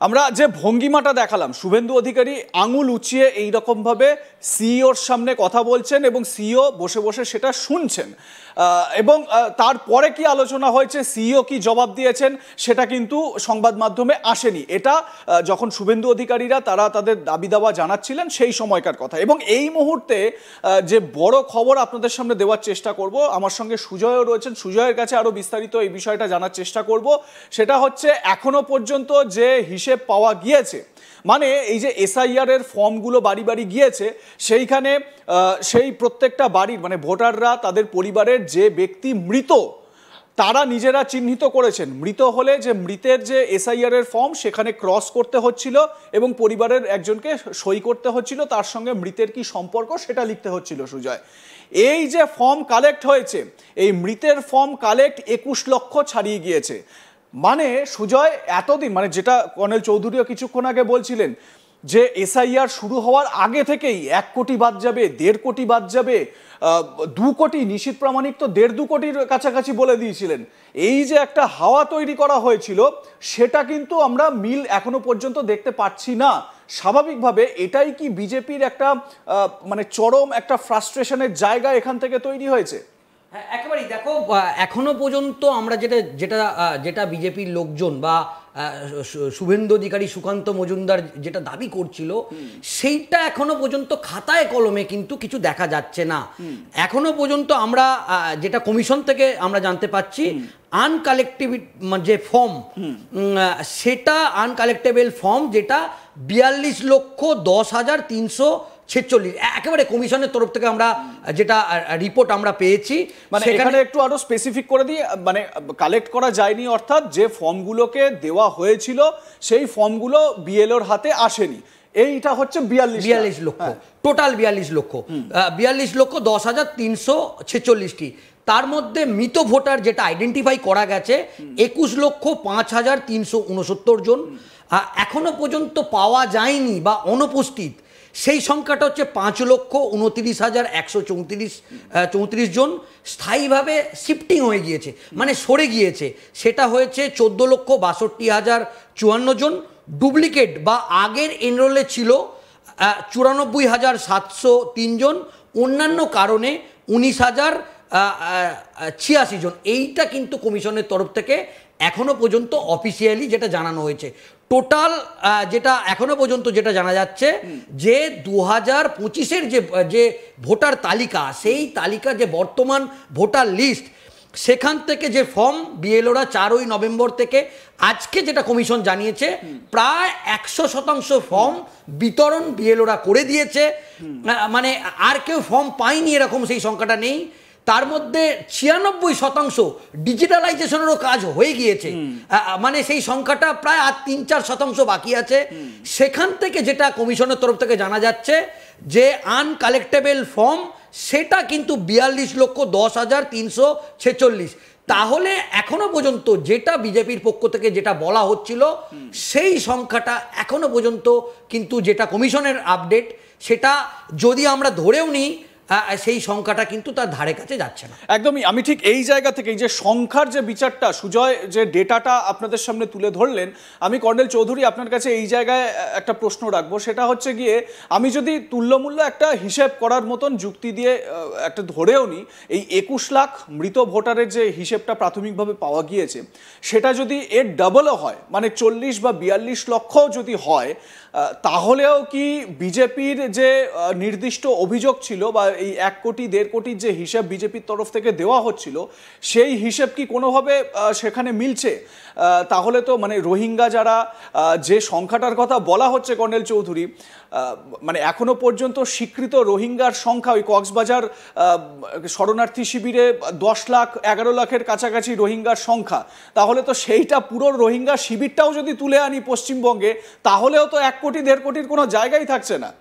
আমরা যে ভঙ্গিমাটা দেখালাম, শুভেন্দু অধিকারী আঙুল উঁচিয়ে এইরকমভাবে সিইওর সামনে কথা বলছেন এবং সিইও বসে বসে সেটা শুনছেন, এবং তারপরে কি আলোচনা হয়েছে, সিইও কি জবাব দিয়েছেন সেটা কিন্তু সংবাদ মাধ্যমে আসেনি। এটা যখন শুভেন্দু অধিকারীরা তারা তাদের দাবি দাওয়া জানাচ্ছিলেন সেই সময়কার কথা। এবং এই মুহূর্তে যে বড় খবর আপনাদের সামনে দেওয়ার চেষ্টা করব, আমার সঙ্গে সুজয়ও রয়েছেন, সুজয়ের কাছে আরও বিস্তারিত এই বিষয়টা জানার চেষ্টা করব। সেটা হচ্ছে এখনো পর্যন্ত যে হিসেব পাওয়া গিয়েছে, মানে এই যে এসআইআর এর ফর্মগুলো বাড়ি বাড়ি গিয়েছে, সেইখানে সেই প্রত্যেকটা বাড়ির মানে ভোটাররা তাদের পরিবারের যে ব্যক্তি মৃত তারা নিজেরা চিহ্নিত করেছেন। মৃত হলে যে মৃতের যে এসআইআর এর ফর্ম সেখানে ক্রস করতে হচ্ছিল এবং পরিবারের একজনকে সই করতে হচ্ছিল, তার সঙ্গে মৃতের কি সম্পর্ক সেটা লিখতে হচ্ছিল। সুজয়, এই যে ফর্ম কালেক্ট হয়েছে, এই মৃতের ফর্ম কালেক্ট 21 লক্ষ ছাড়িয়ে গিয়েছে। মানে সুজয়, এতদিন মানে যেটা কর্নেল চৌধুরীও কিছুক্ষণ আগে বলছিলেন যে এসআইআর শুরু হওয়ার আগে থেকেই 1 কোটি বাদ যাবে, 1.5 কোটি বাদ যাবে, 2 কোটি, নিশীথ প্রামাণিক তো 1.5-2 কোটির কাছাকাছি বলে দিয়েছিলেন। এই যে একটা হাওয়া তৈরি করা হয়েছিল সেটা কিন্তু আমরা মিল এখনো পর্যন্ত দেখতে পাচ্ছি না। স্বাভাবিকভাবে এটাই কি বিজেপির একটা মানে চরম একটা ফ্রাস্ট্রেশনের জায়গা এখান থেকে তৈরি হয়েছে? হ্যাঁ, একেবারেই। দেখো, এখনো পর্যন্ত আমরা যেটা বিজেপির লোকজন বা শুভেন্দু অধিকারী, সুকান্ত মজুমদার যেটা দাবি করছিল, সেইটা এখনো পর্যন্ত খাতায় কলমে কিন্তু কিছু দেখা যাচ্ছে না। এখনো পর্যন্ত আমরা যেটা কমিশন থেকে আমরা জানতে পাচ্ছি, আনকালেক্টিভ যে ফর্ম, সেটা আনকালেক্টেবল ফর্ম যেটা 42,10,346, একেবারে কমিশনের তরফ থেকে আমরা যেটা রিপোর্ট আমরা পেয়েছি। মানে এখানে একটু আরো স্পেসিফিক করে দিই, মানে কালেক্ট করা যায়নি, অর্থাৎ যে ফর্মগুলোকে দেওয়া হয়েছিল সেই ফর্মগুলো বিএলওর হাতে আসেনি। এইটা হচ্ছে 42 লক্ষ, টোটাল 42,10,346টি। তার মধ্যে মৃত ভোটার যেটা আইডেন্টিফাই করা গেছে 21,05,369 জন। এখনো পর্যন্ত পাওয়া যায়নি বা অনুপস্থিত সেই সংখ্যাটা হচ্ছে 5,29,134 জন। স্থায়ীভাবে শিফটিং হয়ে গিয়েছে, মানে সরে গিয়েছে, সেটা হয়েছে 14,62,054 জন। ডুপ্লিকেট বা আগের এনরোলে ছিল 94,703 জন। অন্যান্য কারণে 19,086 জন। এইটা কিন্তু কমিশনের তরফ থেকে এখনো পর্যন্ত অফিসিয়ালি যেটা জানানো হয়েছে। টোটাল যেটা এখনো পর্যন্ত যেটা জানা যাচ্ছে যে 2025-এর যে ভোটার তালিকা, সেই তালিকা যে বর্তমান ভোটার লিস্ট, সেখান থেকে যে ফর্ম বিএলওরা 4ই নভেম্বর থেকে আজকে যেটা কমিশন জানিয়েছে, প্রায় 100% ফর্ম বিতরণ বিএলওরা করে দিয়েছে। মানে আর কেউ ফর্ম পায়নি এরকম সেই সংখ্যাটা নেই। তার মধ্যে 96% ডিজিটালাইজেশনেরও কাজ হয়ে গিয়েছে, মানে সেই সংখ্যাটা প্রায় আর 3-4% বাকি আছে। সেখান থেকে যেটা কমিশনের তরফ থেকে জানা যাচ্ছে যে আনকালেক্টেবল ফর্ম, সেটা কিন্তু 42,10,346। তাহলে এখনো পর্যন্ত যেটা বিজেপির পক্ষ থেকে যেটা বলা হচ্ছিল, সেই সংখ্যাটা এখনো পর্যন্ত কিন্তু যেটা কমিশনের আপডেট, সেটা যদি আমরা ধরেও নিই, সেই সংখ্যাটা কিন্তু তার ধারে কাছে যাচ্ছে না। একদমই। আমি ঠিক এই জায়গা থেকে যে সংখ্যার যে বিচারটা, সুজয় যে ডেটাটা আপনাদের সামনে তুলে ধরলেন, আমি কর্নেল চৌধুরী আপনার কাছে এই জায়গায় একটা প্রশ্ন রাখবো। সেটা হচ্ছে গিয়ে, আমি যদি তুল্যমূল্য একটা হিসেব করার মতন যুক্তি দিয়ে একটা ধরেও নিই, এই 21 লাখ মৃত ভোটারের যে হিসেবটা প্রাথমিকভাবে পাওয়া গিয়েছে, সেটা যদি এর ডাবলও হয়, মানে 40 বা 42 লক্ষ যদি হয়, তাহলেও কি বিজেপির যে নির্দিষ্ট অভিযোগ ছিল বা এই 1 কোটি 1.5 কোটির যে হিসাব বিজেপির তরফ থেকে দেওয়া হচ্ছিল, সেই হিসেব কি কোনোভাবে সেখানে মিলছে? তাহলে তো মানে রোহিঙ্গা যারা যে সংখ্যাটার কথা বলা হচ্ছে কর্নেল চৌধুরী, মানে এখনো পর্যন্ত স্বীকৃত রোহিঙ্গার সংখ্যা ওই কক্সবাজার শরণার্থী শিবিরে 10 লাখ 11 লাখের কাছাকাছি রোহিঙ্গার সংখ্যা। তাহলে তো সেইটা পুরো রোহিঙ্গা শিবিরটাও যদি তুলে আনি পশ্চিমবঙ্গে, তাহলেও তো 1 কোটি 1.5 কোটির কোনো জায়গাই থাকছে না।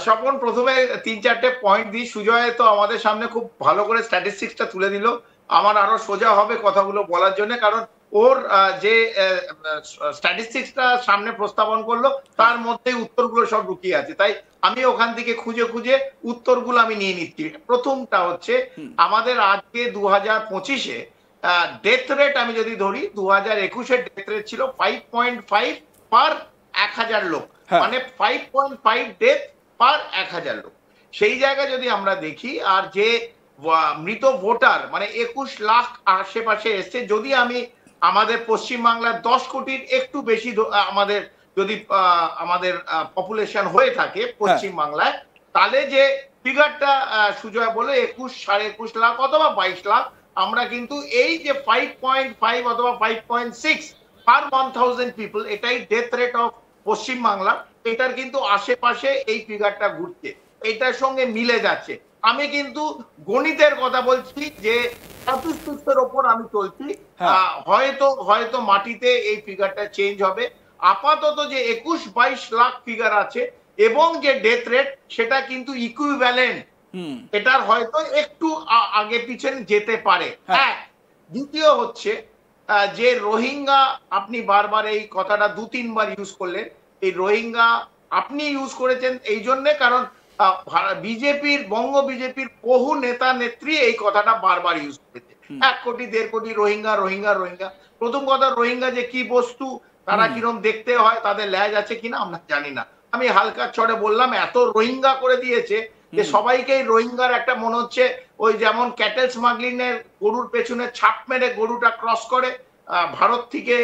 স্বপন, প্রথমে 3-4টে পয়েন্ট দিই। সুজয় তো আমাদের সামনে খুব ভালো করে স্ট্যাটিস্টিক্সটা তুলে দিল। আমার আরো সোজা হবে কথাগুলো বলার জন্য, কারণ ওর যে স্ট্যাটিস্টিক্সটা সামনে প্রস্তাবন করলো তার মধ্যে উত্তরগুলো সব লুকিয়ে আছে, তাই আমি ওখান থেকে খুঁজে খুঁজে উত্তরগুলো আমি নিয়ে নিচ্ছি। প্রথমটা হচ্ছে, আমাদের আজকে 2025-এ ডেথ রেট আমি যদি ধরি 2021-এর ডেথ রেট ছিল 5.5 পার 1000 লোক, মানে 5.5 ডেথ পার 1000 লোক। সেই জায়গায় যদি আমরা দেখি, আর যে মৃত ভোটার মানে 21 লাখ আশেপাশে এসছে, যদি আমি আমাদের পশ্চিমবাংলার 10 কোটির একটু বেশি আমাদের যদি আমাদের পপুলেশন হয়ে থাকে পশ্চিমবাংলায়, তাহলে যে ফিগারটা সুজয় বলে 21, 21.5 লাখ অথবা 22 লাখ, আমরা কিন্তু এই যে 5.5 অথবা 5.6 পার 1000 পিপল, এটাই ডেথ রেট অফ পশ্চিমবাংলা, এটার কিন্তু আশেপাশে এই ফিগারটা ঘুরছে, এটার সঙ্গে মিলে যাচ্ছে। আমি কিন্তু গণিতের কথা বলছি, যে স্ট্যাটিস্টিক্সের ওপর আমি চলছি। হয়তো মাটিতে এই ফিগারটা চেঞ্জ হবে। আপাতত যে 21-22 লাখ ফিগার আছে এবং যে ডেথ রেট, সেটা কিন্তু ইকুইভ্যালেন্ট, এটার হয়তো একটু আগে পিছনে যেতে পারে। হ্যাঁ, দ্বিতীয় হচ্ছে যে রোহিঙ্গা, আপনি বারবার এই কথাটা 2-3 বার ইউজ করলেন। এই রোহিঙ্গা আপনি ইউজ করেছেন এই জন্যে কারণ বিজেপির, বঙ্গ বিজেপির বহু নেতা নেত্রী এই কথাটা বারবার ইউজ করেছে, 1 কোটি 1.5 কোটি রোহিঙ্গা রোহিঙ্গা রোহিঙ্গা। প্রথম কথা, রোহিঙ্গা যে কি বস্তু, তারা কিরম দেখতে হয়, তাদের ল্যাজ আছে কিনা আমরা জানি না। আমি হালকা ছড়ে বললাম, এত রোহিঙ্গা করে দিয়েছে যে সবাইকে রোহিঙ্গার একটা মনে হচ্ছে ওই যেমন ক্যাটেল স্মাগলিং এর গরুর পেছনে ছাপ মেরে গরুটা ক্রস করে ভারত থেকে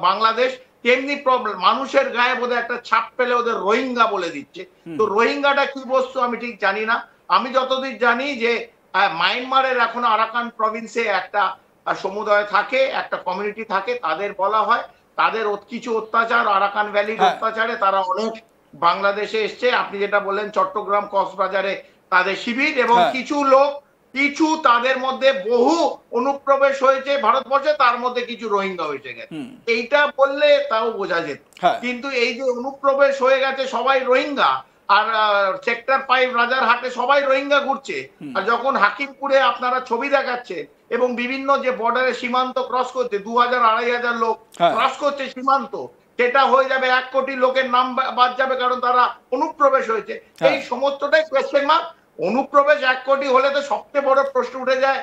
বাংলাদেশ, তেমনি প্রবলেম মানুষের গায়ে বোধহয় একটা ছাপ পেলে ওদের রোহিঙ্গা বলে দিচ্ছে। তো রোহিঙ্গাটা কি বস্তু আমি ঠিক জানি না। আমি যতদূর জানি যে মায়ানমারের এখন আরাকান প্রভিন্সে একটা সমুদায় থাকে, একটা কমিউনিটি থাকে, তাদের বলা হয় তাদের কিছু অত্যাচার, আরাকান ভ্যালির অত্যাচারে তারা অনেক বাংলাদেশে এসছে। আপনি যেটা বললেন চট্টগ্রাম কক্সবাজারে তাদের শিবির, এবং কিছু তাদের মধ্যে বহু অনুপ্রবেশ হয়েছে ভারতবর্ষে, তার মধ্যে কিছু রোহিঙ্গা হয়েছে গেছে, এইটা বললে তাও বোঝা যেত। কিন্তু এই যে অনুপ্রবেশ হয়ে গেছে সবাই রোহিঙ্গা, আর সেক্টর 5 রাজারহাটে সবাই রোহিঙ্গা ঘুরছে, আর যখন হাকিমপুরে আপনারা ছবি দেখাচ্ছেন এবং বিভিন্ন যে বর্ডারে সীমান্ত ক্রস করছে, 2000-2500 লোক ক্রস করছে সীমান্ত, সেটা হয়ে যাবে 1 কোটি লোকের নাম বাদ যাবে, কারণ তারা অনুপ্রবেশ হয়েছে। এই সমস্তটাই কোয়েশ্চেন মার্ক। অনুপ্রবেশ 1 কোটি হলে তো সবচেয়ে বড় প্রশ্ন উঠে যায়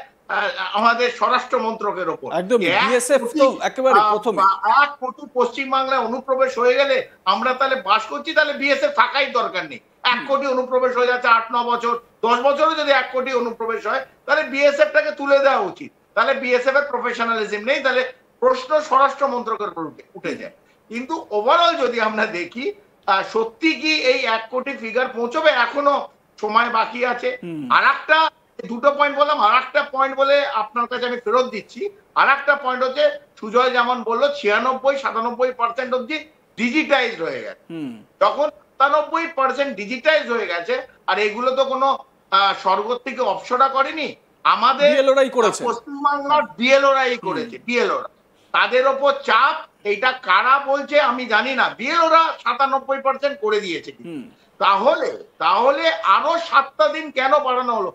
আমাদের স্বরাষ্ট্র মন্ত্রকের ওপর। একদম, বিএসএফ তো একেবারে প্রথমে 1 কোটি পশ্চিমবাংলায় অনুপ্রবেশ হয়ে গেলে আমরা তাহলে বাস করছি, তাহলে বিএসএফ থাকাই দরকার নেই। 1 কোটি অনুপ্রবেশ হয়ে যাচ্ছে 8-9 বছর, 10 বছরে যদি 1 কোটি অনুপ্রবেশ হয়, তাহলে বিএসএফটাকে তুলে দেওয়া উচিত। তাহলে বিএসএফ এর প্রফেশনালিজম নেই, তাহলে প্রশ্ন স্বরাষ্ট্র মন্ত্রকের উপর উঠে যায়। কিন্তু ওভারঅল যদি আমরা দেখি, সত্যি কি এই 1 কোটি ফিগার পৌঁছবে? এখনো সময় বাকি আছে। আর একটা, দুটো পয়েন্ট বললাম, আর একটা পয়েন্ট বলে আপনার কাছে আমি ফেরত দিচ্ছি। আর একটা পয়েন্ট হচ্ছে, সুজয় যেমন বললো 96-97% অব্দি ডিজিটাইজড হয়ে গেছে। যখন 97% ডিজিটাইজ হয়ে গেছে, আর এগুলো তো কোনো স্বর্গ থেকে অপসরা করেনি, আমাদের পশ্চিমবাংলার বিএলওরাই করেছে। বিএলওরা, তাদের ওপর চাপ, এইটা কারা বলছে আমি জানি না, বিএলওরা 97% করে দিয়েছে। তাহলে আরো 7টা দিন কেন বাড়ানো হলো?